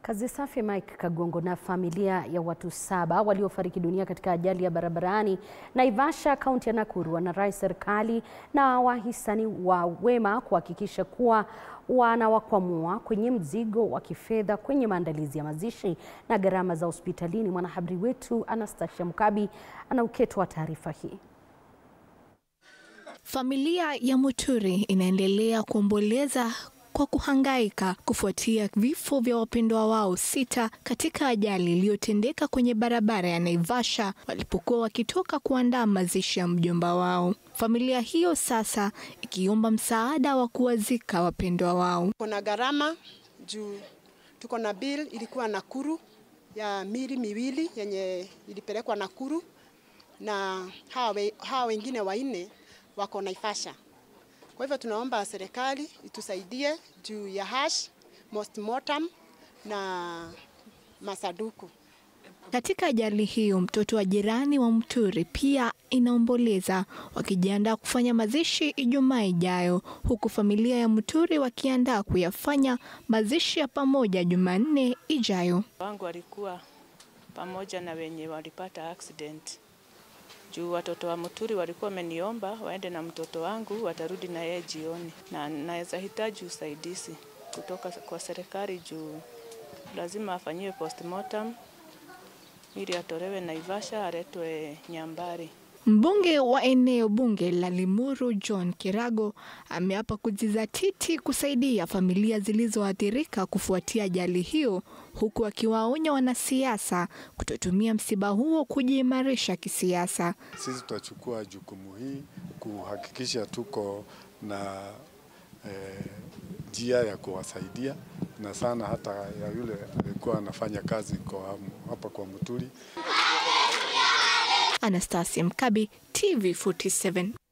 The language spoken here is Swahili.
Kazi safi Mike Kagongo na familia ya watu 7 waliofariki dunia katika ajali ya barabarani Naivasha, kaunti ya Nakuru wanarai serikali na wahisani wa wema kuhakikisha kuwa wanawakwamua kwenye mzigo wa kifedha kwenye maandalizi ya mazishi na gharama za hospitalini. Mwanahabari wetu Anastasia Mkabi anauketwa taarifa hii. Familia ya Muturi inaendelea kuomboleza kwa kuhangaika kufuatia vifo vya wapendwa wao 6 katika ajali iliyotendeka kwenye barabara ya Naivasha walipokuwa wakitoka kuandaa mazishi ya mjomba wao. Familia hiyo sasa ikiomba msaada wa kuwazika wapendwa wao. Kuna gharama juu tuko na bill ilikuwa Nakuru ya mili miwili yenye ilipelekwa Nakuru, na hawa wengine 4 wako Naivasha. Kwa hivyo tunaomba serikali itusaidie juu ya postmortem na masaduku. Katika ajali hiyo mtoto wa jirani wa Muturi pia inaomboleza, wakijiandaa kufanya mazishi Ijumaa ijayo, huku familia ya Muturi wakiandaa kuyafanya mazishi ya pamoja Jumanne ijayo. Wangu walikuwa pamoja na wenye walipata accident. Juu watoto wa Muturi walikuwa wameniomba waende na mtoto wangu, watarudi na yeye jioni, na naweza hitaji usaidizi kutoka kwa serikali juu lazima afanyiwe postmortem ili atolewe Naivasha aletwe Nyambari. Mbunge wa eneo bunge la Limuru John Kirago ameapa kujizatiti kusaidia familia zilizoathirika kufuatia ajali hiyo, huku akiwaonya wanasiasa kutotumia msiba huo kujiimarisha kisiasa. Sisi tutachukua jukumu hii kuhakikisha tuko na njia ya kuwasaidia, na sana hata ya yule alikuwa anafanya kazi hapa kwa Muturi. Anastasia Mkabi, TV47.